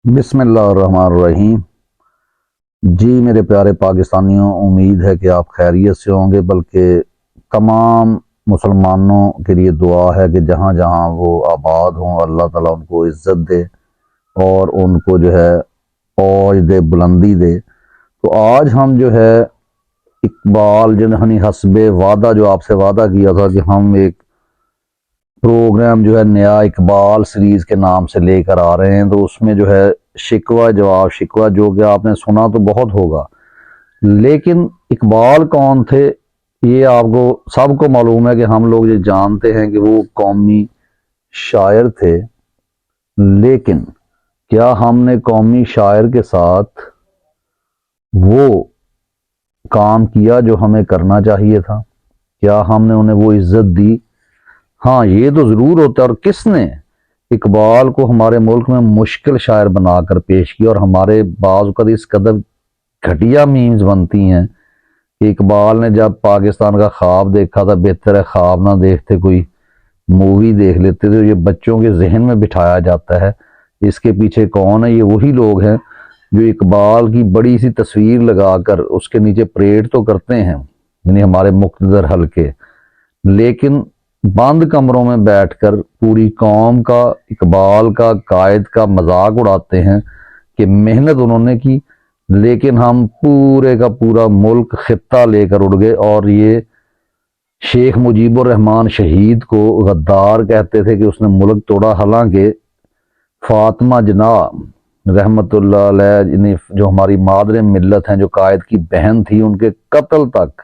بسم اللہ الرحمن الرحیم۔ جی میرے پیارے پاکستانیوں، امید ہے کہ آپ خیریت سے ہوں گے، بلکہ تمام مسلمانوں کے لیے دعا ہے کہ جہاں جہاں وہ آباد ہوں اللہ تعالیٰ ان کو عزت دے اور ان کو جو ہے اوج دے، بلندی دے۔ تو آج ہم جو ہے اقبال جنہنی حسب وعدہ، جو آپ سے وعدہ کیا تھا کہ ہم ایک پروگرام جو ہے نیا اقبال سیریز کے نام سے لے کر آ رہے ہیں، تو اس میں جو ہے شکوہ جواب شکوہ، جو کہ آپ نے سنا تو بہت ہوگا، لیکن اقبال کون تھے یہ آپ کو سب کو معلوم ہے، کہ ہم لوگ یہ جانتے ہیں کہ وہ قومی شاعر تھے، لیکن کیا ہم نے قومی شاعر کے ساتھ وہ کام کیا جو ہمیں کرنا چاہیے تھا؟ کیا ہم نے انہیں وہ عزت دی؟ ہاں، یہ تو ضرور ہوتا ہے۔ اور کس نے اقبال کو ہمارے ملک میں مشکل شاعر بنا کر پیش کیا؟ اور ہمارے بعض اوقات اس قدر گھٹیا میمز بنتی ہیں کہ اقبال نے جب پاکستان کا خواب دیکھا تھا، بہتر ہے خواب نہ دیکھتے، کوئی مووی دیکھ لیتے تھے۔ یہ بچوں کے ذہن میں بٹھایا جاتا ہے۔ اس کے پیچھے کون ہے؟ یہ وہی لوگ ہیں جو اقبال کی بڑی سی تصویر لگا کر اس کے نیچے پریڈ تو کرتے ہیں، یعنی ہمارے مقتدر حلقے، لیکن بند کمروں میں بیٹھ کر پوری قوم کا، اقبال کا، قائد کا مذاق اڑاتے ہیں کہ محنت انہوں نے کی، لیکن ہم پورے کا پورا ملک خطہ لے کر اڑ گئے۔ اور یہ شیخ مجیب الرحمان شہید کو غدار کہتے تھے کہ اس نے ملک توڑا، حالانکہ فاطمہ جناح رحمت اللہ علیہ، یعنی جو ہماری مادر ملت ہیں، جو قائد کی بہن تھی، ان کے قتل تک،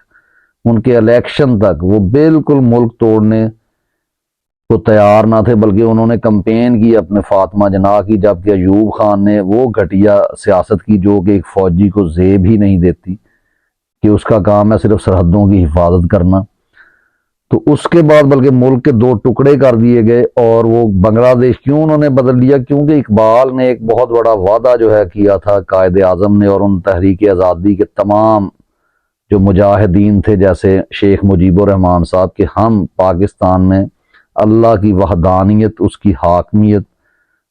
ان کے الیکشن تک وہ بالکل ملک توڑنے کو تیار نہ تھے، بلکہ انہوں نے کمپین کی اپنے فاطمہ جناح کی، جبکہ ایوب خان نے وہ گھٹیا سیاست کی جو کہ ایک فوجی کو زیب ہی نہیں دیتی، کہ اس کا کام ہے صرف سرحدوں کی حفاظت کرنا۔ تو اس کے بعد بلکہ ملک کے دو ٹکڑے کر دیے گئے، اور وہ بنگلہ دیش کیوں انہوں نے بدل لیا؟ کیونکہ اقبال نے ایک بہت بڑا وعدہ جو ہے کیا تھا قائد اعظم نے اور ان تحریک آزادی کے تمام جو مجاہدین تھے، جیسے شیخ مجیب الرحمان صاحب، کہ ہم پاکستان میں اللہ کی وحدانیت، اس کی حاکمیت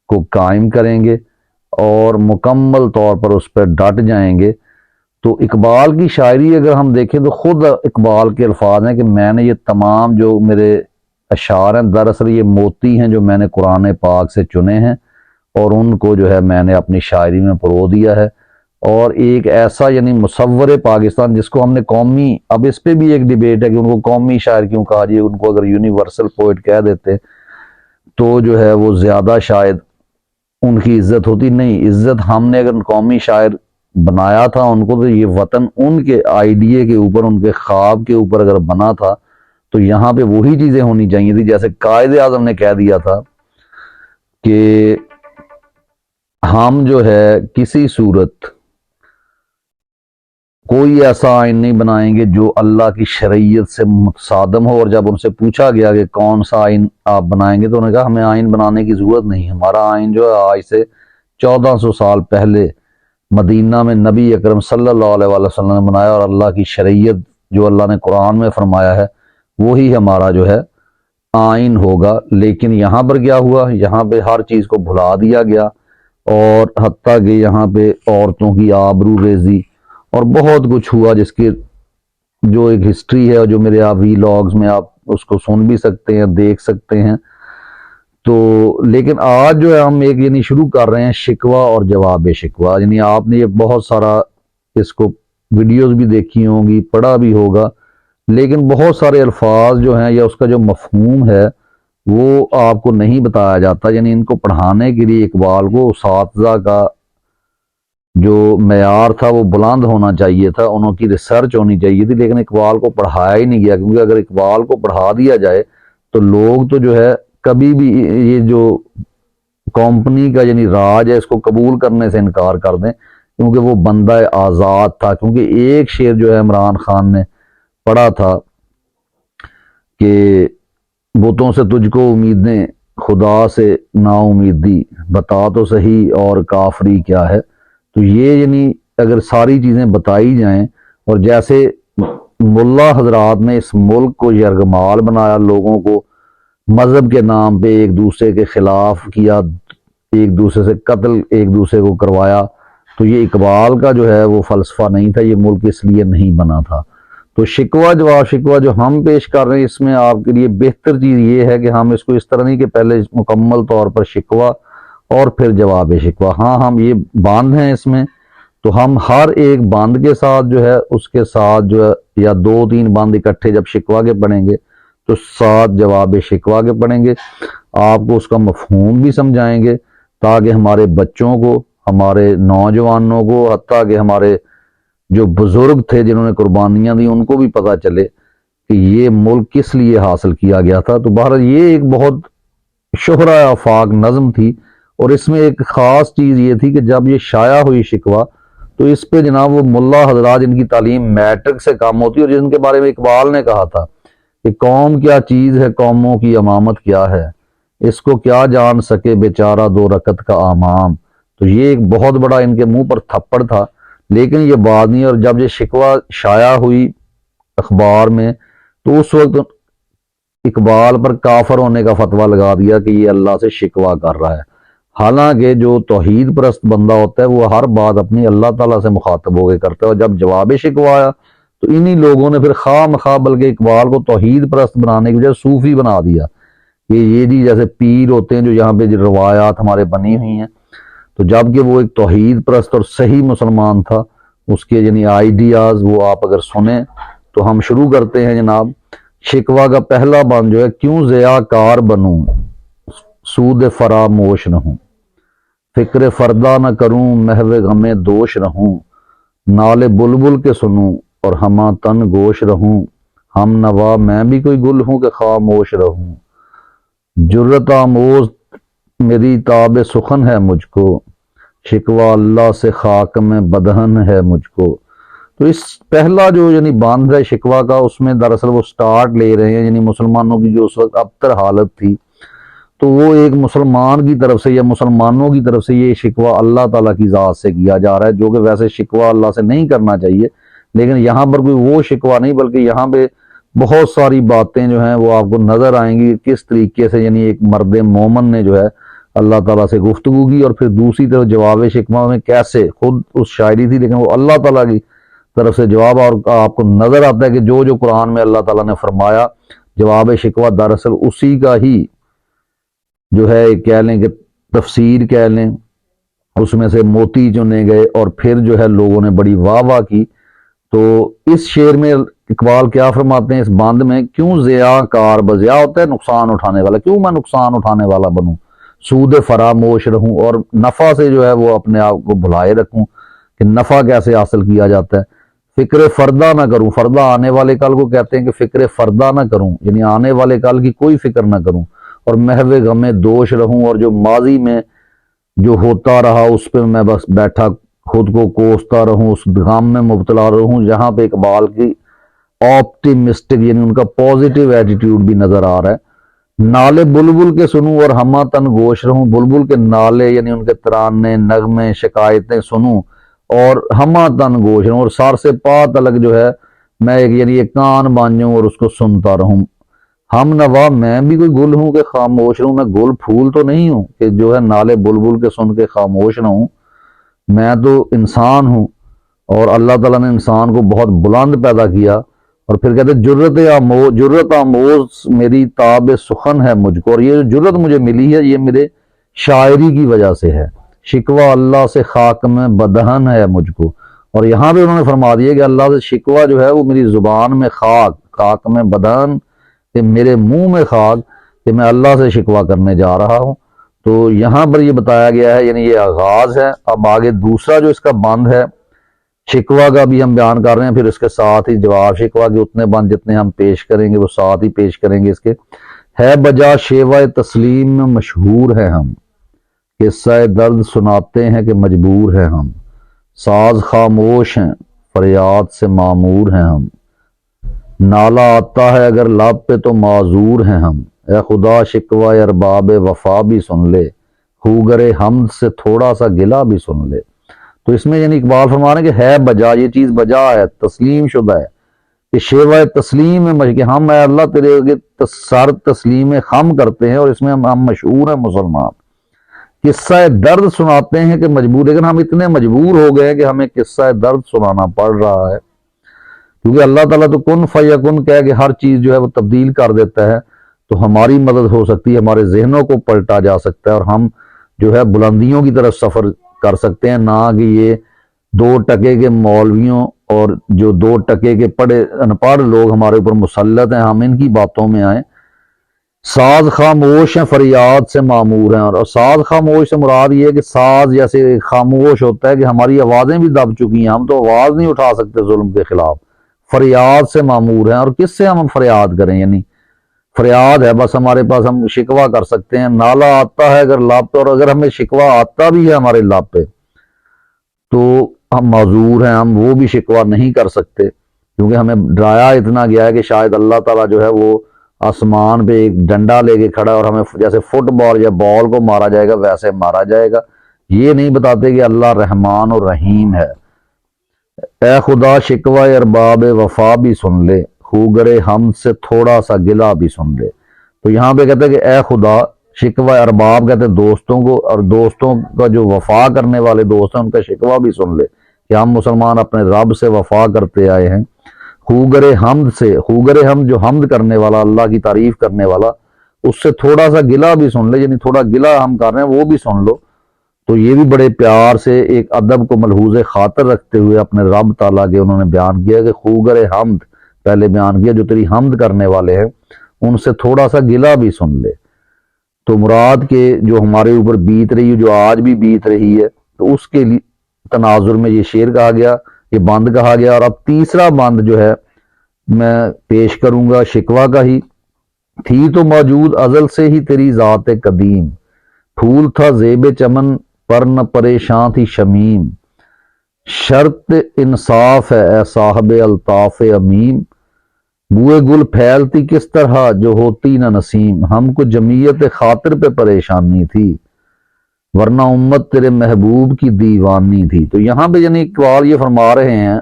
کو قائم کریں گے اور مکمل طور پر اس پر ڈٹ جائیں گے۔ تو اقبال کی شاعری اگر ہم دیکھیں تو خود اقبال کے الفاظ ہیں کہ میں نے یہ تمام جو میرے اشعار ہیں، دراصل یہ موتی ہیں جو میں نے قرآن پاک سے چنے ہیں، اور ان کو جو ہے میں نے اپنی شاعری میں پرو دیا ہے۔ اور ایک ایسا یعنی مصور پاکستان جس کو ہم نے قومی، اب اس پہ بھی ایک ڈیبیٹ ہے کہ ان کو قومی شاعر کیوں کہا جائے، ان کو اگر یونیورسل پوئٹ کہہ دیتے تو جو ہے وہ زیادہ شاید ان کی عزت ہوتی۔ نہیں، عزت ہم نے اگر قومی شاعر بنایا تھا ان کو، تو یہ وطن ان کے آئیڈیے کے اوپر، ان کے خواب کے اوپر اگر بنا تھا تو یہاں پہ وہی چیزیں ہونی چاہیے تھی، جیسے قائد اعظم نے کہہ دیا تھا کہ ہم جو ہے کسی صورت کوئی ایسا آئین نہیں بنائیں گے جو اللہ کی شریعت سے متصادم ہو۔ اور جب ان سے پوچھا گیا کہ کون سا آئین آپ بنائیں گے، تو انہوں نے کہا ہمیں آئین بنانے کی ضرورت نہیں، ہمارا آئین جو ہے آج سے 1400 سال پہلے مدینہ میں نبی اکرم صلی اللہ علیہ وسلم نے بنایا، اور اللہ کی شریعت جو اللہ نے قرآن میں فرمایا ہے وہی ہمارا جو ہے آئین ہوگا۔ لیکن یہاں پر کیا ہوا؟ یہاں پہ ہر چیز کو بھلا دیا گیا، اور حتیٰ کہ یہاں پہ عورتوں کی آبرو ریزی اور بہت کچھ ہوا، جس کی جو ایک ہسٹری ہے، اور جو میرے آپ وی لاگز میں آپ اس کو سن بھی سکتے ہیں، دیکھ سکتے ہیں۔ تو لیکن آج جو ہے ہم ایک یعنی شروع کر رہے ہیں شکوہ اور جواب شکوہ، یعنی آپ نے یہ بہت سارا اس کو ویڈیوز بھی دیکھی ہوں گی، پڑھا بھی ہوگا، لیکن بہت سارے الفاظ جو ہیں یا اس کا جو مفہوم ہے وہ آپ کو نہیں بتایا جاتا۔ یعنی ان کو پڑھانے کے لیے اقبال کو اساتذہ کا جو معیار تھا وہ بلند ہونا چاہیے تھا، انہوں کی ریسرچ ہونی چاہیے تھی، لیکن اقبال کو پڑھایا ہی نہیں گیا، کیونکہ اگر اقبال کو پڑھا دیا جائے تو لوگ تو جو ہے کبھی بھی یہ جو کمپنی کا یعنی راج ہے اس کو قبول کرنے سے انکار کر دیں، کیونکہ وہ بندہ آزاد تھا۔ کیونکہ ایک شعر جو ہے عمران خان نے پڑھا تھا کہ بتوں سے تجھ کو امیدیں، خدا سے نا امیدی، بتا تو صحیح اور کافری کیا ہے۔ تو یہ یعنی اگر ساری چیزیں بتائی جائیں، اور جیسے ملا حضرات نے اس ملک کو یرغمال بنایا، لوگوں کو مذہب کے نام پہ ایک دوسرے کے خلاف کیا، ایک دوسرے سے قتل ایک دوسرے کو کروایا، تو یہ اقبال کا جو ہے وہ فلسفہ نہیں تھا، یہ ملک اس لیے نہیں بنا تھا۔ تو شکوہ جواب شکوہ جو ہم پیش کر رہے ہیں، اس میں آپ کے لیے بہتر چیز یہ ہے کہ ہم اس کو اس طرح نہیں کہ پہلے مکمل طور پر شکوہ اور پھر جواب شکوہ، ہاں ہم یہ باندھ ہیں اس میں، تو ہم ہر ایک باندھ کے ساتھ جو ہے اس کے ساتھ جو ہے یا 2-3 باندھ اکٹھے جب شکوہ کے پڑھیں گے تو 7 جواب شکوہ کے پڑھیں گے، آپ کو اس کا مفہوم بھی سمجھائیں گے تاکہ ہمارے بچوں کو، ہمارے نوجوانوں کو، حتیٰ کہ ہمارے جو بزرگ تھے جنہوں نے قربانیاں دی ان کو بھی پتہ چلے کہ یہ ملک کس لیے حاصل کیا گیا تھا۔ تو بہرحال یہ ایک بہت شہرہ آفاق نظم تھی، اور اس میں ایک خاص چیز یہ تھی کہ جب یہ شائع ہوئی شکوہ تو اس پہ جناب وہ ملا حضرات جن کی تعلیم میٹرک سے کم ہوتی اور جن کے بارے میں اقبال نے کہا تھا کہ قوم کیا چیز ہے، قوموں کی امامت کیا ہے، اس کو کیا جان سکے بیچارہ 2 رکعت کا امام، تو یہ ایک بہت بڑا ان کے منہ پر تھپڑ تھا، لیکن یہ بات نہیں۔ اور جب یہ شکوہ شائع ہوئی اخبار میں تو اس وقت اقبال پر کافر ہونے کا فتویٰ لگا دیا کہ یہ اللہ سے شکوہ کر رہا ہے، حالانکہ جو توحید پرست بندہ ہوتا ہے وہ ہر بات اپنی اللہ تعالیٰ سے مخاطب ہو کے کرتا ہے، اور جب جواب شکوہ آیا تو انہی لوگوں نے پھر خواہ مخواہ بلکہ اقبال کو توحید پرست بنانے کی وجہ صوفی بنا دیا کہ یہ جی جیسے پیر ہوتے ہیں جو یہاں پہ جو روایات ہمارے بنی ہوئی ہیں، تو جبکہ وہ ایک توحید پرست اور صحیح مسلمان تھا، اس کے یعنی آئیڈیاز وہ آپ اگر سنیں تو ہم شروع کرتے ہیں جناب۔ شکوہ کا پہلا بند جو ہے، کیوں ضیاء کار بنوں سود فراموش نہ ہوں، فکر فردہ نہ کروں محو غم دوش رہوں، نالے بلبل کے سنوں اور ہمہ تن گوش رہوں، ہم نوا میں بھی کوئی گل ہوں کہ خاموش رہوں، جرت آموز میری تاب سخن ہے مجھ کو، شکوہ اللہ سے خاک میں بدہن ہے مجھ کو۔ تو اس پہلا جو یعنی باندھ ہے شکوہ کا، اس میں دراصل وہ سٹارٹ لے رہے ہیں یعنی مسلمانوں کی جو اس وقت ابتر حالت تھی، تو وہ ایک مسلمان کی طرف سے یا مسلمانوں کی طرف سے یہ شکوہ اللہ تعالیٰ کی ذات سے کیا جا رہا ہے، جو کہ ویسے شکوہ اللہ سے نہیں کرنا چاہیے، لیکن یہاں پر کوئی وہ شکوہ نہیں بلکہ یہاں پہ بہت ساری باتیں جو ہیں وہ آپ کو نظر آئیں گی کس طریقے سے یعنی ایک مرد مومن نے جو ہے اللہ تعالیٰ سے گفتگو کی، اور پھر دوسری طرف جواب شکوہ میں کیسے خود اس شاعری تھی لیکن وہ اللہ تعالیٰ کی طرف سے جواب، اور آپ کو نظر آتا ہے کہ جو قرآن میں اللہ تعالیٰ نے فرمایا جواب شکوہ دراصل اسی کا ہی جو ہے کہہ لیں کہ تفسیر کہہ لیں، اس میں سے موتی چنے گئے اور پھر جو ہے لوگوں نے بڑی واہ واہ کی۔ تو اس شعر میں اقبال کیا فرماتے ہیں اس باندھ میں، کیوں ضیاء کار، ضیاء ہوتا ہے نقصان اٹھانے والا، کیوں میں نقصان اٹھانے والا بنوں، سود فراموش رہوں اور نفع سے جو ہے وہ اپنے آپ کو بھلائے رکھوں کہ نفع کیسے حاصل کیا جاتا ہے، فکر فردہ نہ کروں، فردہ آنے والے کل کو کہتے ہیں کہ فکر فردہ نہ کروں یعنی آنے والے کل کی کوئی فکر نہ کروں، اور محو غم دوش رہوں، اور جو ماضی میں جو ہوتا رہا اس پہ میں بس بیٹھا خود کو کوستا رہوں، اس غم میں مبتلا رہوں۔ جہاں پہ اقبال کی آپٹیمسٹک یعنی ان کا پازیٹیو ایٹیٹیوڈ بھی نظر آ رہا ہے۔ نالے بلبل کے سنوں اور ہمہ تن گوش رہوں، بلبل کے نالے یعنی ان کے ترانے نغمے شکایتیں سنوں اور ہمہ تن گوش رہوں، اور سر سے پا تلک جو ہے میں ایک کان بن جاؤں اور اس کو سنتا رہوں۔ ہم نوا میں بھی کوئی گل ہوں کہ خاموش رہوں، میں گل پھول تو نہیں ہوں کہ جو ہے نالے بلبل کے سن کے خاموش نہ ہوں، میں تو انسان ہوں، اور اللہ تعالیٰ نے انسان کو بہت بلند پیدا کیا، اور پھر کہتے جرت آموز میری تاب سخن ہے مجھ کو، اور یہ جو جرت مجھے ملی ہے یہ میرے شاعری کی وجہ سے ہے، شکوہ اللہ سے خاک میں بدہن ہے مجھ کو، اور یہاں پہ انہوں نے فرما دیا کہ اللہ سے شکوہ جو ہے وہ میری زبان میں خاک میں بدہن کہ میرے منہ میں خاک، کہ میں اللہ سے شکوہ کرنے جا رہا ہوں۔ تو یہاں پر یہ بتایا گیا ہے یعنی یہ آغاز ہے، اب آگے دوسرا جو اس کا بند ہے شکوہ کا بھی ہم بیان کر رہے ہیں، پھر اس کے ساتھ ہی جواب شکوہ کے اتنے بند جتنے ہم پیش کریں گے وہ ساتھ ہی پیش کریں گے اس کے۔ ہے بجا شیوہ تسلیم میں مشہور ہے ہم، قصہ درد سناتے ہیں کہ مجبور ہے ہم، ساز خاموش ہیں فریاد سے معمور ہیں ہم، نالا آتا ہے اگر لب پہ تو معذور ہیں ہم، اے خدا شکوہ ارباب وفا بھی سن لے، خوگر حمد سے تھوڑا سا گلہ بھی سن لے۔ تو اس میں یعنی اقبال فرما رہے ہیں کہ ہے بجا، یہ چیز بجا ہے، تسلیم شدہ ہے، کہ شیوہ تسلیم ہے کہ ہم اے اللہ تیرے سر تسلیم خم کرتے ہیں، اور اس میں ہم مشہور ہیں مسلمان، قصہ درد سناتے ہیں کہ مجبور، لیکن ہم اتنے مجبور ہو گئے ہیں کہ ہمیں قصہ درد سنانا پڑ رہا ہے، کیونکہ اللہ تعالیٰ تو کن فیکن کہہ کہ ہر چیز جو ہے وہ تبدیل کر دیتا ہے، تو ہماری مدد ہو سکتی ہے، ہمارے ذہنوں کو پلٹا جا سکتا ہے اور ہم جو ہے بلندیوں کی طرف سفر کر سکتے ہیں، نہ کہ یہ 2 ٹکے کے مولویوں اور جو 2 ٹکے کے پڑھے ان پڑھ لوگ ہمارے اوپر مسلط ہیں، ہم ان کی باتوں میں آئیں۔ ساز خاموش ہیں فریاد سے معمور ہیں، اور ساز خاموش سے مراد یہ ہے کہ ساز جیسے خاموش ہوتا ہے کہ ہماری آوازیں بھی دب چکی ہیں، ہم تو آواز نہیں اٹھا سکتے ظلم کے خلاف، فریاد سے معمور ہیں۔ اور کس سے ہم فریاد کریں؟ یعنی فریاد ہے بس ہمارے پاس، ہم شکوہ کر سکتے ہیں، نالا آتا ہے اگر لب پہ، اور اگر ہمیں شکوہ آتا بھی ہے ہمارے لب پہ تو ہم معذور ہیں، ہم وہ بھی شکوہ نہیں کر سکتے، کیونکہ ہمیں ڈرایا اتنا گیا ہے کہ شاید اللہ تعالیٰ جو ہے وہ آسمان پہ ایک ڈنڈا لے کے کھڑا ہے اور ہمیں جیسے فٹ بال یا بال کو مارا جائے گا ویسے مارا جائے گا۔ یہ نہیں بتاتے کہ اللہ رحمان اور رحیم ہے۔ اے خدا شکوہ ارباب وفا بھی سن لے، خوگر ہم سے تھوڑا سا گلہ بھی سن لے۔ تو یہاں پہ کہتے ہیں کہ اے خدا، شکوہ ارباب کہتے ہیں دوستوں کو، اور دوستوں کا جو وفا کرنے والے دوست ہیں ان کا شکوہ بھی سن لے کہ ہم مسلمان اپنے رب سے وفا کرتے آئے ہیں۔ خوگر حمد سے، خوگر حمد جو حمد کرنے والا، اللہ کی تعریف کرنے والا، اس سے تھوڑا سا گلہ بھی سن لے، یعنی تھوڑا گلہ ہم کر رہے ہیں وہ بھی سن لو۔ تو یہ بھی بڑے پیار سے ایک ادب کو ملحوظ خاطر رکھتے ہوئے اپنے رب تعالیٰ کے انہوں نے بیان کیا کہ خوگر حمد پہلے بیان کیا، جو تیری حمد کرنے والے ہیں ان سے تھوڑا سا گلہ بھی سن لے۔ تو مراد کے جو ہمارے اوپر بیت رہی ہے، جو آج بھی بیت رہی ہے، تو اس کے لیے تناظر میں یہ شعر کہا گیا، یہ بند کہا گیا۔ اور اب تیسرا بند جو ہے میں پیش کروں گا شکوہ کا ہی۔ تھی تو موجود ازل سے ہی تیری ذات قدیم، پھول تھا زیب چمن پر نہ پریشان تھی شمیم، شرط انصاف ہے اے صاحب الطاف امیم، بوئے گل پھیلتی کس طرح جو ہوتی نہ نسیم، ہم کو جمعیت خاطر پہ پریشانی تھی ورنہ امت تیرے محبوب کی دیوانی تھی۔ تو یہاں پہ یعنی اقبال یہ فرما رہے ہیں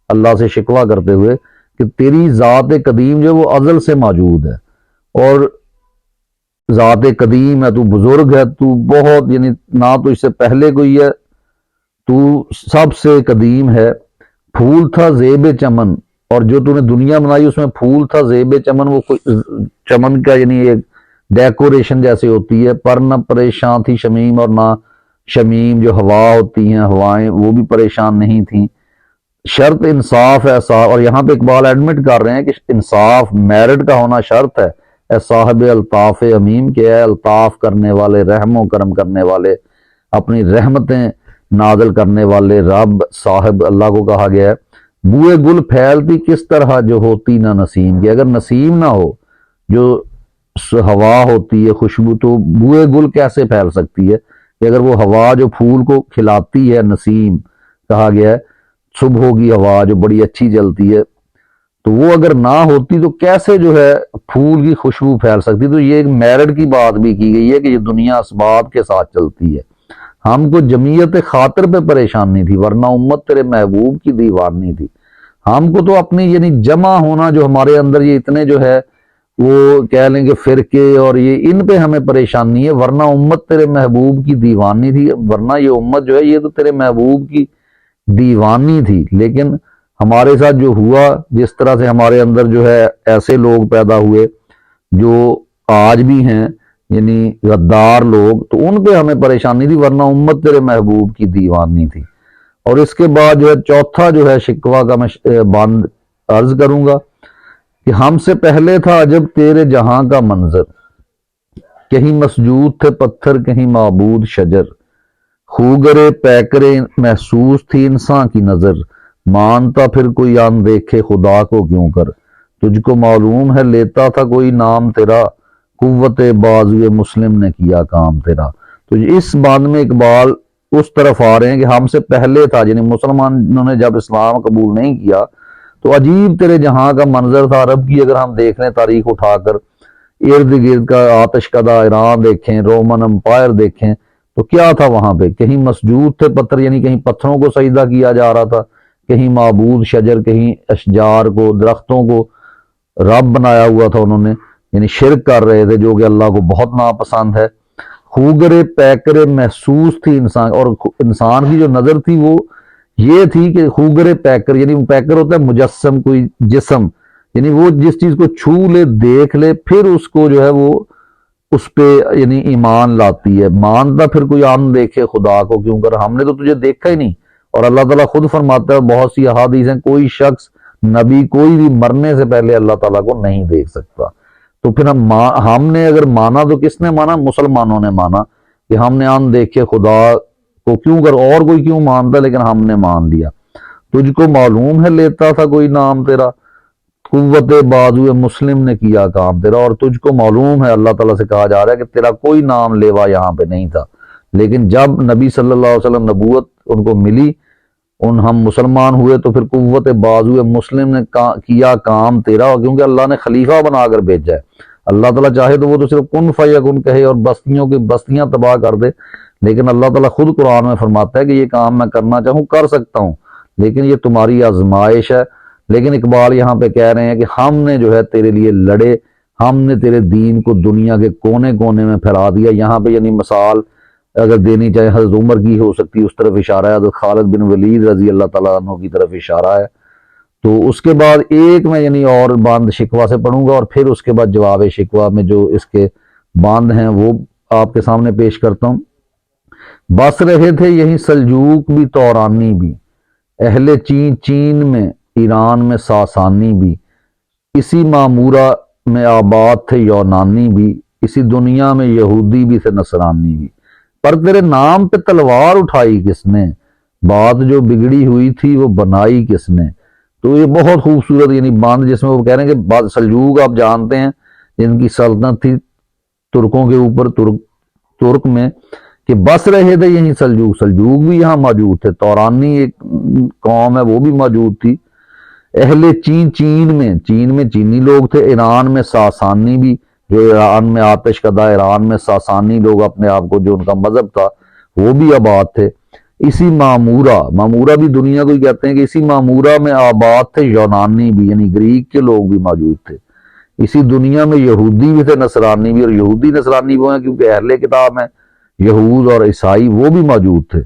اللہ سے شکوہ کرتے ہوئے کہ تیری ذات قدیم جو وہ ازل سے موجود ہے، اور ذات قدیم ہے، تو بزرگ ہے، تو بہت یعنی نہ تو اس سے پہلے کوئی ہے، تو سب سے قدیم ہے۔ پھول تھا زیب چمن، اور جو تو نے دنیا بنائی اس میں پھول تھا زیب چمن، وہ چمن کا یعنی ایک ڈیکوریشن جیسے ہوتی ہے، پر نہ پریشان تھی شمیم، اور نہ شمیم جو ہوا ہوتی ہیں ہوائیں وہ بھی پریشان نہیں تھیں، شرط انصاف ہے صاحب۔ اور یہاں پہ اقبال ایڈمٹ کر رہے ہیں کہ انصاف میرٹ کا ہونا شرط ہے، اے صاحب الطاف امیم، کہ اے الطاف کرنے والے، رحم و کرم کرنے والے، اپنی رحمتیں نازل کرنے والے رب صاحب اللہ کو کہا گیا ہے۔ بوئے گل پھیلتی کس طرح جو ہوتی نہ نسیم، کہ اگر نسیم نہ ہو، جو ہوا ہوتی ہے خوشبو، تو بوئے گل کیسے پھیل سکتی ہے؟ کہ اگر وہ ہوا جو پھول کو کھلاتی ہے، نسیم کہا گیا ہے، صبح کی ہوا جو بڑی اچھی چلتی ہے، تو وہ اگر نہ ہوتی تو کیسے جو ہے پھول کی خوشبو پھیل سکتی؟ تو یہ ایک میرٹ کی بات بھی کی گئی ہے کہ یہ دنیا اسباب کے ساتھ چلتی ہے، ہم کو جمعیت خاطر پہ پریشانی تھی ورنہ امت تیرے محبوب کی دیوانی تھی۔ ہم کو تو اپنی یعنی جمع ہونا جو ہمارے اندر یہ اتنے جو ہے وہ کہہ لیں کہ فرقے اور یہ ان پہ ہمیں پریشانی ہے، ورنہ امت تیرے محبوب کی دیوانی تھی، ورنہ یہ امت جو ہے یہ تو تیرے محبوب کی دیوانی تھی۔ لیکن ہمارے ساتھ جو ہوا، جس طرح سے ہمارے اندر جو ہے ایسے لوگ پیدا ہوئے جو آج بھی ہیں یعنی غدار لوگ، تو ان پہ ہمیں پریشانی تھی ورنہ امت تیرے محبوب کی دیوانی تھی۔ اور اس کے بعد جو ہے چوتھا جو ہے شکوہ کا میں بند عرض کروں گا کہ ہم سے پہلے تھا عجب تیرے جہاں کا منظر، کہیں مسجود تھے پتھر کہیں معبود شجر، خوگرے پیکرے محسوس تھی انسان کی نظر، مانتا پھر کوئی ان دیکھے خدا کو کیوں کر، تجھ کو معلوم ہے لیتا تھا کوئی نام تیرا، قوت بازو مسلم نے کیا کام تیرا۔ تو اس بات میں اقبال اس طرف آ رہے ہیں کہ ہم سے پہلے تھا، یعنی مسلمانوں نے جب اسلام قبول نہیں کیا تو عجیب تیرے جہاں کا منظر تھا۔ عرب کی اگر ہم دیکھ لیں تاریخ اٹھا کر، ارد گرد کا آتش کدہ ایران دیکھیں، رومن امپائر دیکھیں، تو کیا تھا وہاں پہ؟ کہیں مسجود تھے پتھر، یعنی کہیں پتھروں کو سجدہ کیا جا رہا تھا، کہیں معبود شجر، کہیں اشجار کو، درختوں کو رب بنایا ہوا تھا انہوں نے، یعنی شرک کر رہے تھے جو کہ اللہ کو بہت ناپسند ہے۔ خوگرے پیکرے محسوس تھی انسان، اور انسان کی جو نظر تھی وہ یہ تھی کہ خوگرے پیکر، یعنی پیکر ہوتا ہے مجسم، کوئی جسم، یعنی وہ جس چیز کو چھو لے دیکھ لے پھر اس کو جو ہے وہ اس پہ یعنی ایمان لاتی ہے۔ مانتا پھر کوئی آن دیکھے خدا کو کیوں کر، ہم نے تو تجھے دیکھا ہی نہیں۔ اور اللہ تعالیٰ خود فرماتا ہے، بہت سی احادیث ہیں، کوئی شخص نبی کوئی بھی مرنے سے پہلے اللہ تعالیٰ کو نہیں دیکھ سکتا۔ تو پھر ہم نے اگر مانا تو کس نے مانا؟ مسلمانوں نے مانا کہ ہم نے آن دیکھے خدا کو کیوں کر، اور کوئی کیوں مانتا، لیکن ہم نے مان لیا۔ تجھ کو معلوم ہے لیتا تھا کوئی نام تیرا، قوت بازو مسلم نے کیا کام تیرا، اور تجھ کو معلوم ہے، اللہ تعالیٰ سے کہا جا رہا ہے کہ تیرا کوئی نام لیوا یہاں پہ نہیں تھا، لیکن جب نبی صلی اللہ علیہ وسلم نبوت ان کو ملی، ہم مسلمان ہوئے، تو پھر قوت بازو مسلم نے کیا کام تیرا، کیونکہ اللہ نے خلیفہ بنا کر بھیجا ہے۔ اللہ تعالیٰ چاہے تو وہ تو صرف کن فیکن کہے اور بستیوں کی بستیاں تباہ کر دے، لیکن اللہ تعالیٰ خود قرآن میں فرماتا ہے کہ یہ کام میں کرنا چاہوں کر سکتا ہوں، لیکن یہ تمہاری آزمائش ہے۔ لیکن اقبال یہاں پہ کہہ رہے ہیں کہ ہم نے جو ہے تیرے لیے لڑے، ہم نے تیرے دین کو دنیا کے کونے کونے میں پھیلا دیا۔ یہاں پہ یعنی مثال اگر دینی چاہے حضرت عمر کی ہو سکتی، اس طرف اشارہ ہے، حضرت خالد بن ولید رضی اللہ تعالیٰ عنہ کی طرف اشارہ ہے۔ تو اس کے بعد ایک میں یعنی اور باند شکوہ سے پڑھوں گا، اور پھر اس کے بعد جواب شکوہ میں جو اس کے باند ہیں وہ آپ کے سامنے پیش کرتا ہوں۔ بس رہے تھے یہیں سلجوق بھی تورانی بھی، اہل چین میں ایران میں ساسانی بھی، اسی معمورہ میں آباد تھے یونانی بھی، اسی دنیا میں یہودی بھی تھے نصرانی بھی، پر تیرے نام پہ تلوار اٹھائی کس نے، بات جو بگڑی ہوئی تھی وہ بنائی کس نے۔ تو یہ بہت خوبصورت یعنی باند، جس میں وہ کہہ رہے ہیں کہ سلجوق آپ جانتے ہیں جن کی سلطنت تھی ترکوں کے اوپر، ترک میں، کہ بس رہے تھے یہیں سلجوق بھی یہاں موجود تھے، تورانی ایک قوم ہے وہ بھی موجود تھی، اہل چین میں چینی لوگ تھے، ایران میں ساسانی بھی، جو ایران میں آتش کدہ ایران میں ساسانی لوگ اپنے آپ کو جو ان کا مذہب تھا وہ بھی آباد تھے، اسی معمورہ بھی دنیا کو ہی کہتے ہیں کہ اسی معمورہ میں آباد تھے یونانی بھی، یعنی گریک کے لوگ بھی موجود تھے، اسی دنیا میں یہودی بھی تھے نصرانی بھی، اور یہودی نصرانی وہ ہیں کیونکہ اہل کتاب ہیں، یہود اور عیسائی وہ بھی موجود تھے۔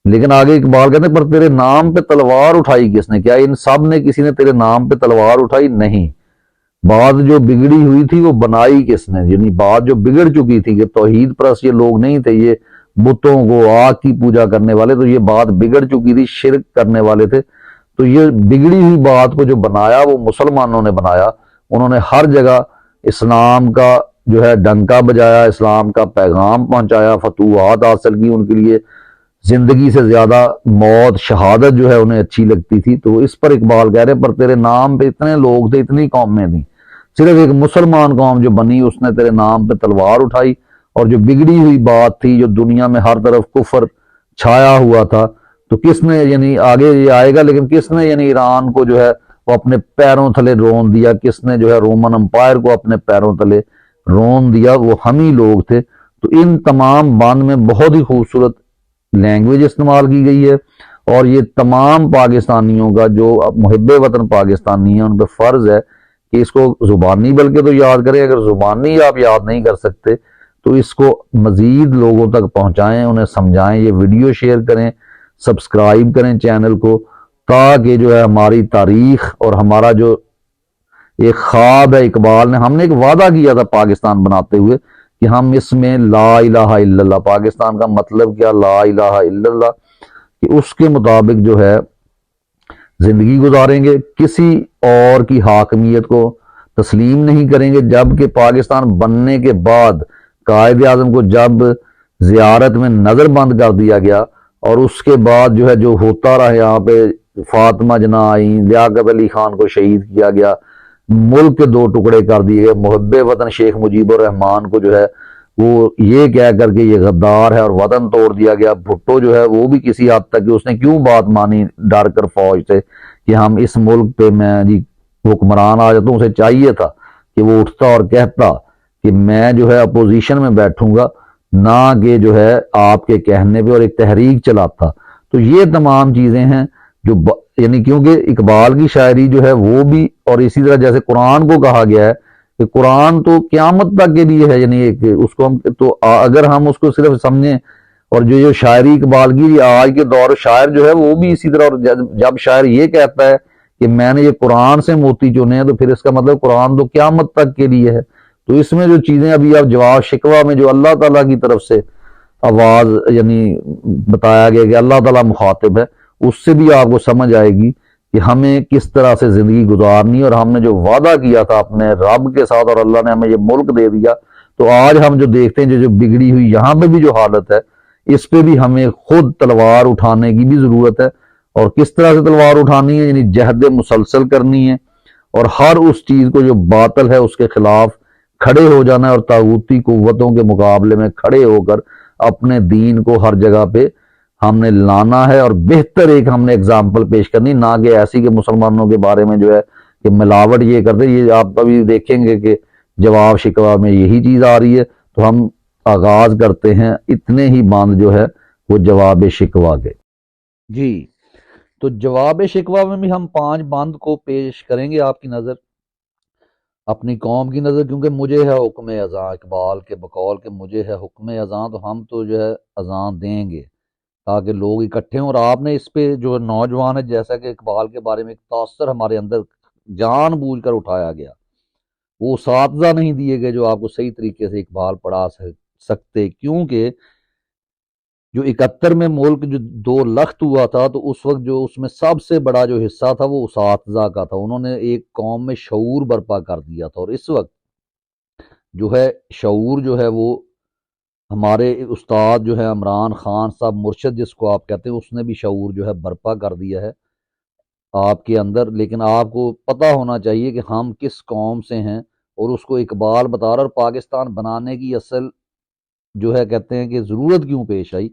لیکن آگے اقبال کہتے ہیں پر تیرے نام پہ تلوار اٹھائی کس نے، کیا ان سب نے کسی نے تیرے نام پہ تلوار اٹھائی؟ نہیں، بات جو بگڑی ہوئی تھی وہ بنائی کس نے، یعنی بات جو بگڑ چکی تھی کہ توحید پرست یہ لوگ نہیں تھے، یہ بتوں کو آگ کی پوجا کرنے والے، تو یہ بات بگڑ چکی تھی، شرک کرنے والے تھے، تو یہ بگڑی ہوئی بات کو جو بنایا وہ مسلمانوں نے بنایا، انہوں نے ہر جگہ اسلام کا جو ہے ڈنکا بجایا، اسلام کا پیغام پہنچایا، فتوحات حاصل کی، ان کے لیے زندگی سے زیادہ موت شہادت جو ہے انہیں اچھی لگتی تھی۔ تو اس پر اقبال کہہ رہے پر تیرے نام پہ اتنے لوگ تھے، اتنی قومیں تھیں، صرف ایک مسلمان قوم جو بنی اس نے تیرے نام پہ تلوار اٹھائی، اور جو بگڑی ہوئی بات تھی، جو دنیا میں ہر طرف کفر چھایا ہوا تھا، تو کس نے یعنی آگے یہ آئے گا، لیکن کس نے یعنی ایران کو جو ہے وہ اپنے پیروں تلے رون دیا، کس نے جو ہے رومن امپائر کو اپنے پیروں تلے رون دیا، وہ ہم ہی لوگ تھے۔ تو ان تمام باند میں بہت ہی خوبصورت لینگویج استعمال کی گئی ہے، اور یہ تمام پاکستانیوں کا جو محب وطن پاکستانی ہیں ان پہ فرض ہے کہ اس کو زبانی بلکہ تو یاد کریں، اگر زبانی آپ یاد نہیں کر سکتے تو اس کو مزید لوگوں تک پہنچائیں، انہیں سمجھائیں، یہ ویڈیو شیئر کریں، سبسکرائب کریں چینل کو، تاکہ جو ہے ہماری تاریخ اور ہمارا جو ایک خواب ہے اقبال نے، ہم نے ایک وعدہ کیا تھا پاکستان بناتے ہوئے کہ ہم اس میں لا الہ الا اللہ، پاکستان کا مطلب کیا، لا الہ الا اللہ، کہ اس کے مطابق جو ہے زندگی گزاریں گے، کسی اور کی حاکمیت کو تسلیم نہیں کریں گے۔ جبکہ پاکستان بننے کے بعد قائد اعظم کو جب زیارت میں نظر بند کر دیا گیا، اور اس کے بعد جو ہے جو ہوتا رہا، یہاں پہ فاطمہ جناح آئیں، لیاقت علی خان کو شہید کیا گیا، ملک کے دو ٹکڑے کر دیے گئے، محب وطن شیخ مجیب الرحمان کو جو ہے وہ یہ کہہ کر کے یہ غدار ہے اور وطن توڑ دیا گیا۔ بھٹو جو ہے وہ بھی کسی حد تک کہ اس نے کیوں بات مانی ڈر کر فوج سے کہ ہم اس ملک پہ میں جی حکمران آ جاتا ہوں، اسے چاہیے تھا کہ وہ اٹھتا اور کہتا کہ میں جو ہے اپوزیشن میں بیٹھوں گا، نہ کہ جو ہے آپ کے کہنے پہ، اور ایک تحریک چلاتا۔ تو یہ تمام چیزیں ہیں جو یعنی کیونکہ اقبال کی شاعری جو ہے وہ بھی، اور اسی طرح جیسے قرآن کو کہا گیا ہے کہ قرآن تو قیامت تک کے لیے ہے، یعنی ایک اس کو ہم تو اگر ہم اس کو صرف سمجھیں، اور جو شاعری اقبال کی آج کے دور شاعر جو ہے وہ بھی اسی طرح، اور جب شاعر یہ کہتا ہے کہ میں نے یہ قرآن سے موتی چنے ہیں، تو پھر اس کا مطلب قرآن تو قیامت تک کے لیے ہے۔ تو اس میں جو چیزیں ابھی اب جواب شکوہ میں جو اللہ تعالیٰ کی طرف سے آواز یعنی بتایا گیا کہ اللہ تعالیٰ مخاطب ہے، اس سے بھی آپ کو سمجھ آئے گی کہ ہمیں کس طرح سے زندگی گزارنی، اور ہم نے جو وعدہ کیا تھا اپنے رب کے ساتھ، اور اللہ نے ہمیں یہ ملک دے دیا، تو آج ہم جو دیکھتے ہیں جو بگڑی ہوئی یہاں پہ بھی جو حالت ہے، اس پہ بھی ہمیں خود تلوار اٹھانے کی بھی ضرورت ہے۔ اور کس طرح سے تلوار اٹھانی ہے، یعنی جہد مسلسل کرنی ہے، اور ہر اس چیز کو جو باطل ہے اس کے خلاف کھڑے ہو جانا ہے، اور طاغوتی قوتوں کے مقابلے میں کھڑے ہو کر اپنے دین کو ہر جگہ پہ ہم نے لانا ہے، اور بہتر ایک ہم نے اگزامپل پیش کرنی، نہ کہ ایسی کہ مسلمانوں کے بارے میں جو ہے کہ ملاوٹ یہ کرتے۔ یہ آپ ابھی دیکھیں گے کہ جواب شکوہ میں یہی چیز آ رہی ہے، تو ہم آغاز کرتے ہیں اتنے ہی بند جو ہے وہ جواب شکوہ کے۔ جی، تو جواب شکوہ میں بھی ہم 5 بند کو پیش کریں گے آپ کی نظر، اپنی قوم کی نظر، کیونکہ مجھے ہے حکم اذاں، اقبال کے بقول کہ مجھے ہے حکم اذاں، تو ہم تو جو ہے اذان دیں گے تاکہ لوگ اکٹھے ہوں۔ اور آپ نے اس پہ جو نوجوان ہے، جیسا کہ اقبال کے بارے میں ایک تاثر ہمارے اندر جان بوجھ کر اٹھایا گیا، وہ اساتذہ نہیں دیے گئے جو آپ کو صحیح طریقے سے اقبال پڑھا سکتے، کیونکہ جو 71 میں ملک جو 2 لخت ہوا تھا، تو اس وقت جو اس میں سب سے بڑا جو حصہ تھا وہ اساتذہ کا تھا، انہوں نے ایک قوم میں شعور برپا کر دیا تھا۔ اور اس وقت جو ہے شعور جو ہے وہ ہمارے استاد جو ہے عمران خان صاحب مرشد جس کو آپ کہتے ہیں، اس نے بھی شعور جو ہے برپا کر دیا ہے آپ کے اندر۔ لیکن آپ کو پتہ ہونا چاہیے کہ ہم کس قوم سے ہیں، اور اس کو اقبال بتا رہا، اور پاکستان بنانے کی اصل جو ہے کہتے ہیں کہ ضرورت کیوں پیش آئی،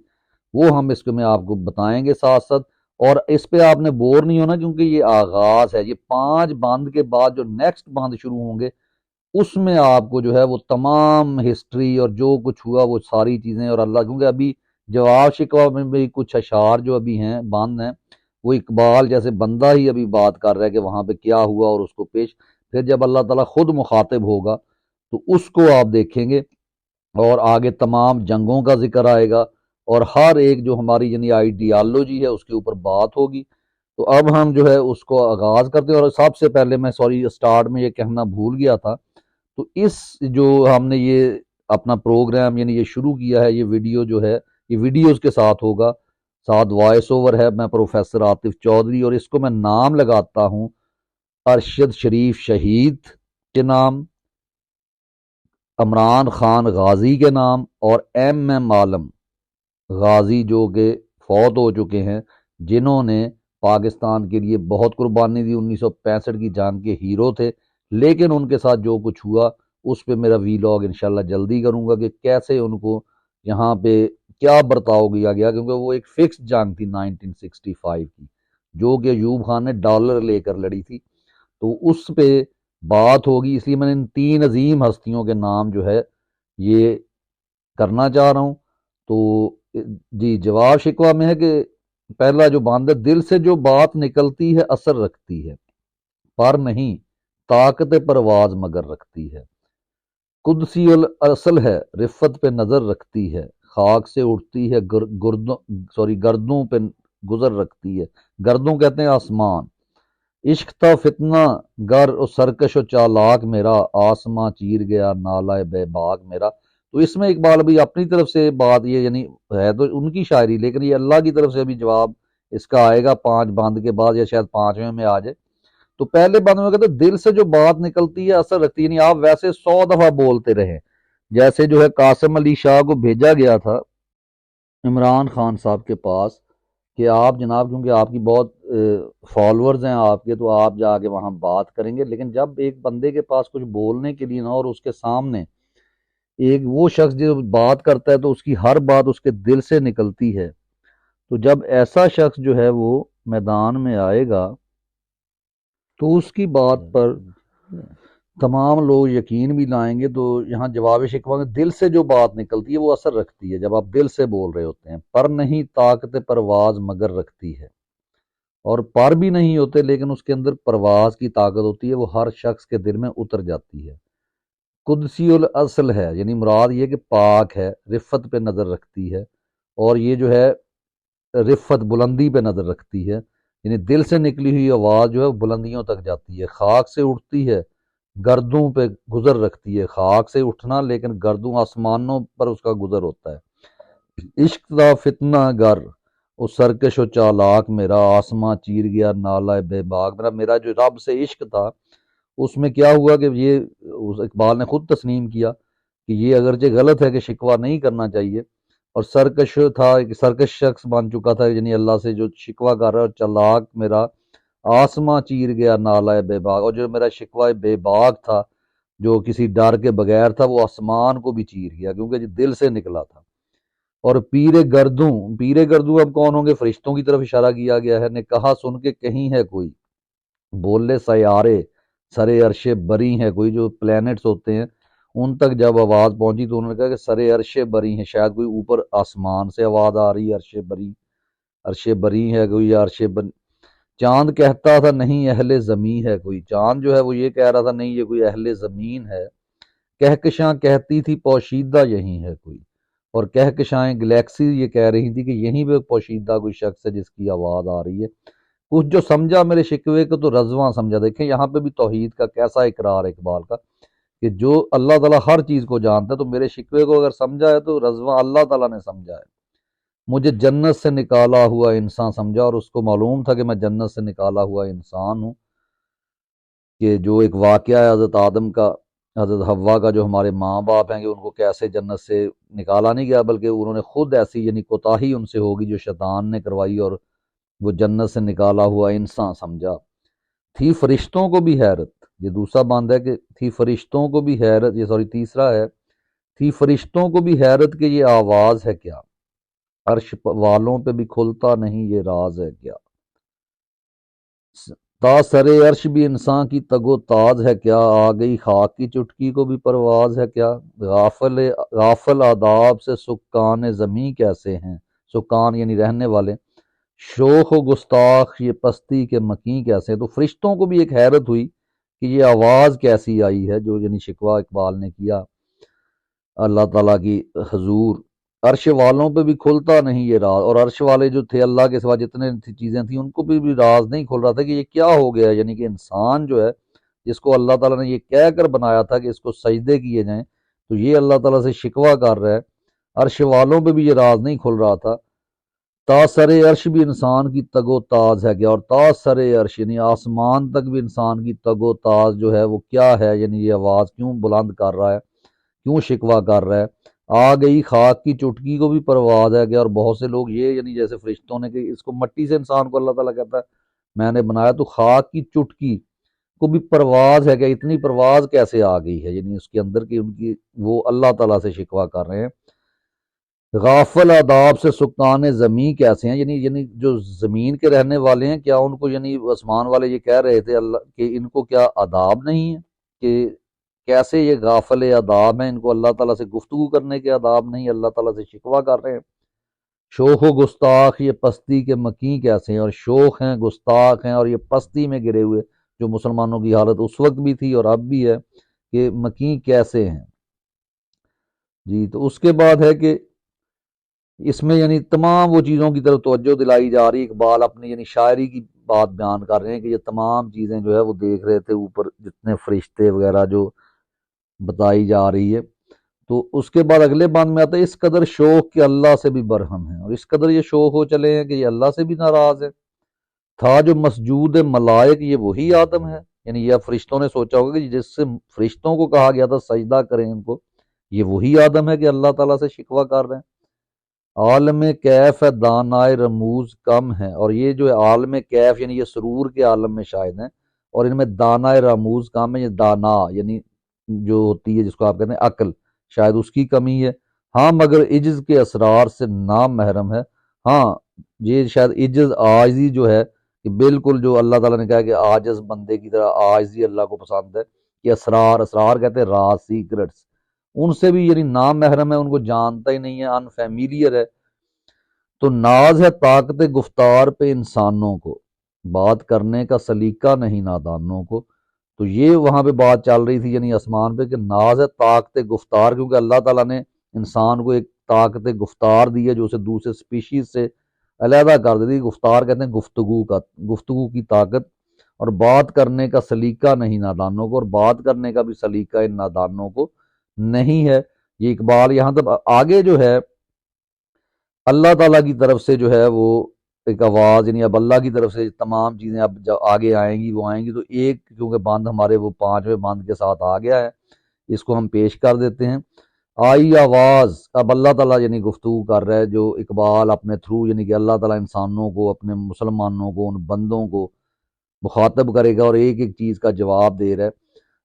وہ ہم اس کو میں آپ کو بتائیں گے ساتھ ساتھ۔ اور اس پہ آپ نے بور نہیں ہونا، کیونکہ یہ آغاز ہے، یہ 5 بند کے بعد جو نیکسٹ بند شروع ہوں گے اس میں آپ کو جو ہے وہ تمام ہسٹری اور جو کچھ ہوا وہ ساری چیزیں، اور اللہ، کیونکہ ابھی جواب شکوہ میں بھی کچھ اشعار جو ابھی ہیں بند ہیں، وہ اقبال جیسے بندہ ہی ابھی بات کر رہا ہے کہ وہاں پہ کیا ہوا، اور اس کو پیش پھر جب اللہ تعالیٰ خود مخاطب ہوگا تو اس کو آپ دیکھیں گے، اور آگے تمام جنگوں کا ذکر آئے گا، اور ہر ایک جو ہماری یعنی آئیڈیالوجی ہے اس کے اوپر بات ہوگی۔ تو اب ہم جو ہے اس کو آغاز کرتے ہیں، اور سب سے پہلے میں سٹارٹ میں یہ کہنا بھول گیا تھا، تو اس جو ہم نے یہ اپنا پروگرام یعنی یہ شروع کیا ہے، یہ ویڈیو جو ہے یہ ویڈیوز کے ساتھ ہوگا، ساتھ وائس اوور ہے، میں پروفیسر عاطف چودھری، اور اس کو میں نام لگاتا ہوں ارشد شریف شہید کے نام، عمران خان غازی کے نام، اور ایم عالم غازی جو کہ فوت ہو چکے ہیں، جنہوں نے پاکستان کے لیے بہت قربانی دی، 1965 کی جنگ کے ہیرو تھے، لیکن ان کے ساتھ جو کچھ ہوا اس پہ میرا ویلاگ انشاءاللہ جلدی کروں گا کہ کیسے ان کو یہاں پہ کیا برتاؤ کیا گیا، کیونکہ وہ ایک فکس جنگ تھی 1965 کی، جو کہ ایوب خان نے ڈالر لے کر لڑی تھی، تو اس پہ بات ہوگی۔ اس لیے میں نے ان 3 عظیم ہستیوں کے نام جو ہے یہ کرنا چاہ رہا ہوں۔ تو جی، جواب شکوہ میں ہے کہ پہلا جو بند ہے، دل سے جو بات نکلتی ہے اثر رکھتی ہے، پر نہیں طاقت پرواز مگر رکھتی ہے، قدسی الاصل ہے رفت پہ نظر رکھتی ہے، خاک سے اٹھتی ہے گردوں پہ گزر رکھتی ہے، گردوں کہتے ہیں آسمان، عشق تھا فتنہ گر و سرکش و چالاک میرا، آسماں چیر گیا نالہ بے باک میرا۔ تو اس میں اقبال ابھی اپنی طرف سے بات یہ یعنی ہے تو ان کی شاعری، لیکن یہ اللہ کی طرف سے ابھی جواب اس کا آئے گا 5 بند کے بعد، یا شاید 5ویں میں آ جائے۔ تو پہلے بند میں کہتے ہیں دل سے جو بات نکلتی ہے اثر رکھتی ہے، یعنی آپ ویسے 100 دفعہ بولتے رہیں، جیسے جو ہے قاسم علی شاہ کو بھیجا گیا تھا عمران خان صاحب کے پاس کہ آپ جناب، کیونکہ آپ کی بہت فالورز ہیں آپ کے، تو آپ جا کے وہاں بات کریں گے، لیکن جب ایک بندے کے پاس کچھ بولنے کے لیے نہ، اور اس کے سامنے ایک وہ شخص جو بات کرتا ہے تو اس کی ہر بات اس کے دل سے نکلتی ہے، تو جب ایسا شخص جو ہے وہ میدان میں آئے گا تو اس کی بات پر تمام لوگ یقین بھی لائیں گے۔ تو یہاں جواب شکوہ میں دل سے جو بات نکلتی ہے وہ اثر رکھتی ہے، جب آپ دل سے بول رہے ہوتے ہیں، پر نہیں طاقت پرواز مگر رکھتی ہے، اور پر بھی نہیں ہوتے لیکن اس کے اندر پرواز کی طاقت ہوتی ہے، وہ ہر شخص کے دل میں اتر جاتی ہے۔ قدسی الاصل ہے، یعنی مراد یہ کہ پاک ہے، رفت پہ نظر رکھتی ہے، اور یہ جو ہے رفت بلندی پہ نظر رکھتی ہے، یعنی دل سے نکلی ہوئی آواز جو ہے وہ بلندیوں تک جاتی ہے، خاک سے اٹھتی ہے، گردوں پہ گزر رکھتی ہے، خاک سے اٹھنا لیکن گردوں آسمانوں پر اس کا گزر ہوتا ہے۔ عشق دا فتنہ گر اس سرکش و چالاک میرا، آسماں چیر گیا نالہ بے باک میرا، میرا جو رب سے عشق تھا اس میں کیا ہوا کہ یہ اقبال نے خود تسلیم کیا کہ یہ اگرچہ غلط ہے کہ شکوہ نہیں کرنا چاہیے، اور سرکش تھا، ایک سرکش شخص بن چکا تھا، یعنی اللہ سے جو شکوہ کر رہا ہے، اور چلاک میرا آسماں چیر گیا نالہ بے باک، اور جو میرا شکوہ بے باک تھا جو کسی ڈر کے بغیر تھا وہ آسمان کو بھی چیر گیا کیونکہ یہ دل سے نکلا تھا۔ اور پیر گردوں اب کون ہوں گے؟ فرشتوں کی طرف اشارہ کیا گیا ہے، نے کہا سن کے کہیں ہے کوئی، بولے سیارے سرے عرش بری ہیں، کوئی جو پلینٹس ہوتے ہیں ان تک جب آواز پہنچی تو انہوں نے کہا کہ سرے عرش بری ہیں، شاید کوئی اوپر آسمان سے آواز آ رہی ہے، عرش بری ہے کوئی، یا عرش بری۔ چاند کہتا تھا نہیں اہل زمین ہے کوئی، چاند جو ہے وہ یہ کہہ رہا تھا نہیں یہ کوئی اہل زمین ہے، کہکشاں کہتی تھی پوشیدہ یہیں ہے کوئی، اور کہکشائیں گلیکسی یہ کہہ رہی تھی کہ یہیں پہ پوشیدہ کوئی شخص ہے جس کی آواز آ رہی ہے۔ کچھ جو سمجھا میرے شکوے کو تو رضواں سمجھا۔ دیکھیں یہاں پہ بھی توحید کا کیسا اقرار ہے اقبال کا کہ جو اللہ تعالیٰ ہر چیز کو جانتا ہے، تو میرے شکوے کو اگر سمجھا ہے تو رضواں اللہ تعالیٰ نے سمجھا ہے۔ مجھے جنت سے نکالا ہوا انسان سمجھا، اور اس کو معلوم تھا کہ میں جنت سے نکالا ہوا انسان ہوں، کہ جو ایک واقعہ ہے حضرت آدم کا، حضرت حوا کا، جو ہمارے ماں باپ ہیں کہ ان کو کیسے جنت سے نکالا نہیں گیا بلکہ انہوں نے خود ایسی یعنی کوتاہی ان سے ہوگی جو شیطان نے کروائی، اور وہ جنت سے نکالا ہوا انسان سمجھا۔ تھی فرشتوں کو بھی حیرت، یہ دوسرا بند ہے کہ تھی فرشتوں کو بھی حیرت، یہ سوری تیسرا ہے، تھی فرشتوں کو بھی حیرت کہ یہ آواز ہے کیا، عرش والوں پہ بھی کھلتا نہیں یہ راز ہے کیا، تا سرے عرش بھی انسان کی تگ و تاز ہے کیا، آ گئی خاک کی چٹکی کو بھی پرواز ہے کیا، غافل آداب سے سکان زمیں کیسے ہیں، سکان یعنی رہنے والے، شوخ و گستاخ یہ پستی کے مکیں کیسے ہیں۔ تو فرشتوں کو بھی ایک حیرت ہوئی کہ یہ آواز کیسی آئی ہے، جو یعنی شکوہ اقبال نے کیا اللہ تعالیٰ کی حضور، عرش والوں پہ بھی کھلتا نہیں یہ راز، اور عرش والے جو تھے اللہ کے سوا جتنے چیزیں تھیں ان کو بھی راز نہیں کھل رہا تھا کہ یہ کیا ہو گیا، یعنی کہ انسان جو ہے جس کو اللہ تعالیٰ نے یہ کہہ کر بنایا تھا کہ اس کو سجدے کیے جائیں، تو یہ اللہ تعالیٰ سے شکوہ کر رہا ہے۔ عرش والوں پہ بھی یہ راز نہیں کھل رہا تھا۔ تا سر عرش بھی انسان کی تگ و تاز ہے کیا، اور تا سر عرش یعنی آسمان تک بھی انسان کی تگ و تاز جو ہے وہ کیا ہے، یعنی یہ آواز کیوں بلند کر رہا ہے، کیوں شکوہ کر رہا ہے۔ آ گئی خاک کی چٹکی کو بھی پرواز ہے کیا، اور بہت سے لوگ یہ یعنی جیسے فرشتوں نے کہ اس کو مٹی سے انسان کو اللہ تعالیٰ کہتا ہے میں نے بنایا، تو خاک کی چٹکی کو بھی پرواز ہے کیا، اتنی پرواز کیسے آ گئی ہے، یعنی اس کے اندر کی ان کی وہ اللہ تعالیٰ سے شکوہ کر رہے ہیں۔ غافل آداب سے سکان زمین کیسے ہیں، یعنی جو زمین کے رہنے والے ہیں کیا ان کو یعنی آسمان والے یہ کہہ رہے تھے اللہ کہ ان کو کیا آداب نہیں ہے، کہ کیسے یہ غافل آداب ہیں، ان کو اللہ تعالیٰ سے گفتگو کرنے کے آداب نہیں، اللہ تعالیٰ سے شکوہ کر رہے ہیں۔ شوخ و گستاخ یہ پستی کے مکیں کیسے ہیں، اور شوخ ہیں، گستاخ ہیں، اور یہ پستی میں گرے ہوئے، جو مسلمانوں کی حالت اس وقت بھی تھی اور اب بھی ہے کہ مکیں کیسے ہیں۔ جی تو اس کے بعد ہے کہ اس میں یعنی تمام وہ چیزوں کی طرف توجہ دلائی جا رہی ہے، اقبال اپنی یعنی شاعری کی بات بیان کر رہے ہیں کہ یہ تمام چیزیں جو ہے وہ دیکھ رہے تھے اوپر جتنے فرشتے وغیرہ جو بتائی جا رہی ہے۔ تو اس کے بعد اگلے بند میں آتا ہے اس قدر شوق کہ اللہ سے بھی برہم ہے، اور اس قدر یہ شوق ہو چلے ہیں کہ یہ اللہ سے بھی ناراض ہے۔ تھا جو مسجود ملائک یہ وہی آدم ہے، یعنی یہ فرشتوں نے سوچا ہوگا کہ جس سے فرشتوں کو کہا گیا تھا سجدہ کریں ان کو، یہ وہی آدم ہے کہ اللہ تعالیٰ سے شکوہ کر رہے ہیں۔ عالم کیف ہے دانائے رموز کم ہے، اور یہ جو ہے عالم کیف یعنی یہ سرور کے عالم میں شاید ہیں، اور ان میں دانائے رموز کم ہے، یہ دانا یعنی جو ہوتی ہے جس کو آپ کہتے ہیں عقل، شاید اس کی کمی ہے۔ ہاں مگر عجز کے اسرار سے نام محرم ہے، ہاں یہ شاید عجز عاجزی جو ہے کہ بالکل جو اللہ تعالیٰ نے کہا کہ عاجز بندے کی طرح عاجزی اللہ کو پسند ہے، کہ اسرار کہتے ہیں راز، سیکرٹس، ان سے بھی یعنی نام محرم ہے، ان کو جانتا ہی نہیں ہے، ان فیمیلیئر ہے۔ تو ناز ہے طاقت گفتار پہ انسانوں کو، بات کرنے کا سلیقہ نہیں نادانوں کو، تو یہ وہاں پہ بات چل رہی تھی یعنی آسمان پہ کہ ناز ہے طاقت گفتار، کیونکہ اللہ تعالیٰ نے انسان کو ایک طاقت گفتار دی ہے جو اسے دوسرے سپیشیز سے علیحدہ کر دیتی ہے۔ گفتار کہتے ہیں گفتگو کی طاقت، اور بات کرنے کا سلیقہ نہیں نادانوں کو، اور بات کرنے کا بھی سلیقہ ان نادانوں کو نہیں ہے۔ یہ اقبال یہاں تک آگے جو ہے اللہ تعالیٰ کی طرف سے جو ہے وہ ایک آواز، یعنی اب اللہ کی طرف سے تمام چیزیں اب جو آگے آئیں گی وہ آئیں گی، تو ایک کیونکہ بند ہمارے وہ 5ویں بند کے ساتھ آ گیا ہے، اس کو ہم پیش کر دیتے ہیں۔ آئی آواز، اب اللہ تعالیٰ یعنی گفتگو کر رہا ہے، جو اقبال اپنے تھرو یعنی کہ اللہ تعالیٰ انسانوں کو، اپنے مسلمانوں کو، ان بندوں کو مخاطب کرے گا اور ایک ایک چیز کا جواب دے رہا ہے۔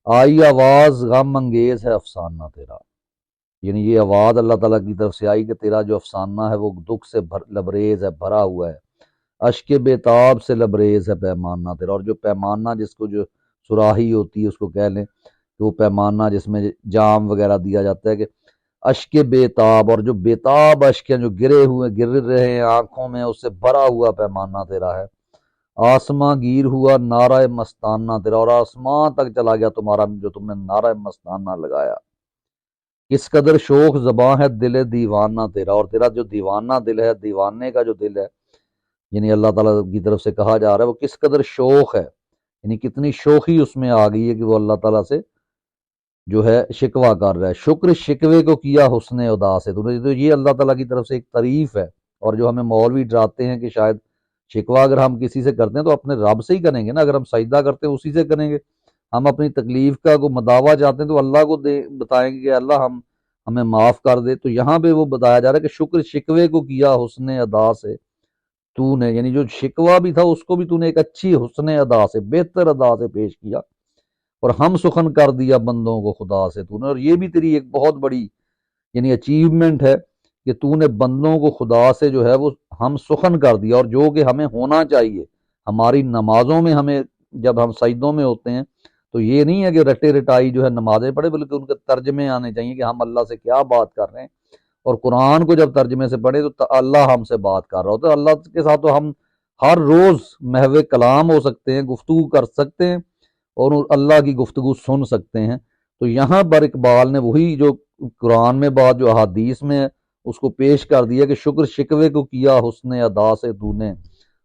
آئی آواز غم انگیز ہے افسانہ تیرا، یعنی یہ آواز اللہ تعالیٰ کی طرف سے آئی کہ تیرا جو افسانہ ہے وہ دکھ سے لبریز ہے، بھرا ہوا ہے، اشک بیتاب سے لبریز ہے پیمانہ تیرا، اور جو پیمانہ جس کو جو سراہی ہوتی ہے اس کو کہہ لیں کہ وہ پیمانہ جس میں جام وغیرہ دیا جاتا ہے، کہ اشک بیتاب، اور جو بیتاب اشک ہیں جو گر رہے ہیں آنکھوں میں، اس سے بھرا ہوا پیمانہ تیرا ہے۔ آسماں گیر ہوا نعرہ مستانہ تیرا، اور آسمان تک چلا گیا تمہارا جو تم نے نعرہ مستانہ لگایا۔ کس قدر شوق زباں ہے دل دیوانہ تیرا، اور تیرا جو دیوانہ دل ہے، دیوانے کا جو دل ہے، یعنی اللہ تعالیٰ کی طرف سے کہا جا رہا ہے وہ کس قدر شوق ہے، یعنی کتنی شوخی اس میں آ گئی ہے کہ وہ اللہ تعالیٰ سے جو ہے شکوہ کر رہا ہے۔ شکر شکوے کو کیا حسن ادا سے، تو یہ اللہ تعالیٰ کی طرف سے ایک تعریف ہے، اور جو ہمیں مولوی ڈراتے ہیں کہ شاید شکوہ اگر ہم کسی سے کرتے ہیں تو اپنے رب سے ہی کریں گے نا، اگر ہم سجدہ کرتے ہیں اسی سے کریں گے، ہم اپنی تکلیف کا کو مداوع چاہتے ہیں تو اللہ کو بتائیں گے کہ اللہ ہمیں معاف کر دے۔ تو یہاں پہ وہ بتایا جا رہا ہے کہ شکر شکوے کو کیا حسن ادا سے تو نے، یعنی جو شکوہ بھی تھا اس کو بھی تو نے ایک اچھی حسن ادا سے، بہتر ادا سے پیش کیا، اور ہم سخن کر دیا بندوں کو خدا سے تو نے، اور یہ بھی تیری ایک بہت بڑی یعنی اچیومنٹ ہے کہ تو نے بندوں کو خدا سے جو ہے وہ ہم سخن کر دیا، اور جو کہ ہمیں ہونا چاہیے ہماری نمازوں میں، ہمیں جب ہم سجدوں میں ہوتے ہیں تو یہ نہیں ہے کہ رٹے رٹائی جو ہے نمازیں پڑھے، بلکہ ان کے ترجمے آنے چاہیے کہ ہم اللہ سے کیا بات کر رہے ہیں، اور قرآن کو جب ترجمے سے پڑھے تو اللہ ہم سے بات کر رہا ہوتا ہے۔ اللہ کے ساتھ تو ہم ہر روز محو کلام ہو سکتے ہیں، گفتگو کر سکتے ہیں، اور اللہ کی گفتگو سن سکتے ہیں۔ تو یہاں پر اقبال نے وہی جو قرآن میں بات جو احادیث میں ہے اس کو پیش کر دیا کہ شکر شکوے کو کیا حسن ادا سے تو نے،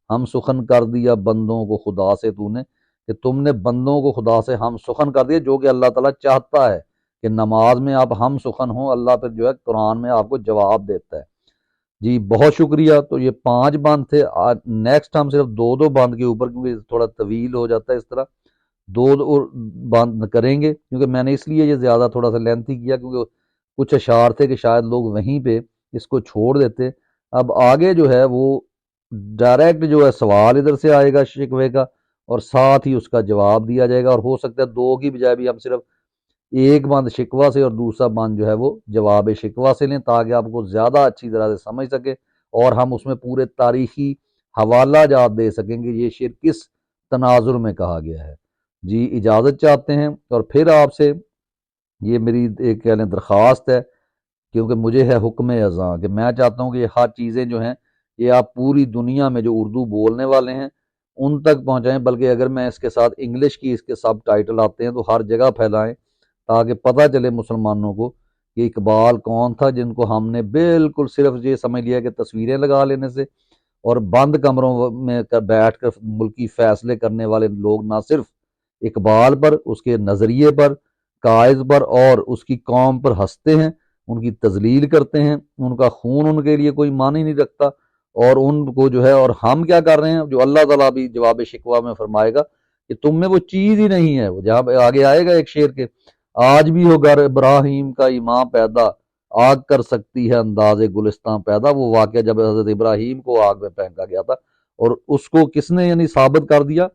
ہم سخن کر دیا بندوں کو خدا سے تو نے، کہ تم نے بندوں کو خدا سے ہم سخن کر دیا، جو کہ اللہ تعالیٰ چاہتا ہے کہ نماز میں آپ ہم سخن ہوں، اللہ پھر جو ہے قرآن میں آپ کو جواب دیتا ہے۔ جی بہت شکریہ۔ تو یہ 5 بند تھے، نیکسٹ ہم صرف 2 بند کے اوپر، کیونکہ تھوڑا طویل ہو جاتا ہے اس طرح 2 بند کریں گے، کیونکہ میں نے اس لیے یہ زیادہ تھوڑا سا لینتھی کیا کیونکہ کچھ اشعار تھے کہ شاید لوگ وہیں پہ اس کو چھوڑ دیتے۔ اب آگے جو ہے وہ ڈائریکٹ جو ہے سوال ادھر سے آئے گا شکوے کا، اور ساتھ ہی اس کا جواب دیا جائے گا، اور ہو سکتا ہے 2 کی بجائے بھی ہم صرف ایک بند شکوہ سے اور دوسرا بند جو ہے وہ جواب شکوہ سے لیں، تاکہ آپ کو زیادہ اچھی طرح سے سمجھ سکے، اور ہم اس میں پورے تاریخی حوالہ جات دے سکیں کہ یہ شعر کس تناظر میں کہا گیا ہے۔ جی اجازت چاہتے ہیں، اور پھر آپ سے یہ میری ایک کہہ لیں درخواست ہے، کیونکہ مجھے ہے حکم ازاں کہ میں چاہتا ہوں کہ یہ ہر چیزیں جو ہیں یہ آپ پوری دنیا میں جو اردو بولنے والے ہیں ان تک پہنچائیں، بلکہ اگر میں اس کے ساتھ انگلش کی اس کے سب ٹائٹل آتے ہیں تو ہر جگہ پھیلائیں، تاکہ پتہ چلے مسلمانوں کو کہ اقبال کون تھا، جن کو ہم نے بالکل صرف یہ سمجھ لیا کہ تصویریں لگا لینے سے اور بند کمروں میں بیٹھ کر ملکی فیصلے کرنے والے لوگ نہ صرف اقبال پر، اس کے نظریے پر، قائد پر اور اس کی قوم پر ہنستے ہیں، ان کی تذلیل کرتے ہیں، ان کا خون ان کے لیے کوئی معنی نہیں رکھتا، اور ان کو جو ہے، اور ہم کیا کر رہے ہیں جو اللہ تعالیٰ بھی جواب شکوہ میں فرمائے گا کہ تم میں وہ چیز ہی نہیں ہے، جہاں آگے آئے گا ایک شعر کے آج بھی ہو گر ابراہیم کا ایمان پیدا، آگ کر سکتی ہے انداز گلستان پیدا، وہ واقعہ جب حضرت ابراہیم کو آگ میں پھینکا گیا تھا، اور اس کو کس نے یعنی ثابت کر دیا،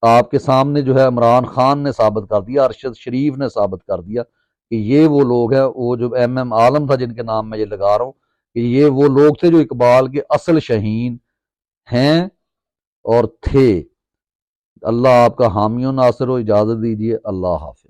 آپ کے سامنے جو ہے عمران خان نے ثابت کر دیا، ارشد شریف نے ثابت کر دیا کہ یہ وہ لوگ ہیں، وہ جو ایم عالم تھا جن کے نام میں یہ لگا رہا ہوں کہ یہ وہ لوگ تھے جو اقبال کے اصل شہین ہیں اور تھے۔ اللہ آپ کا حامی و ناصر ہو، اجازت دیجیے، اللہ حافظ۔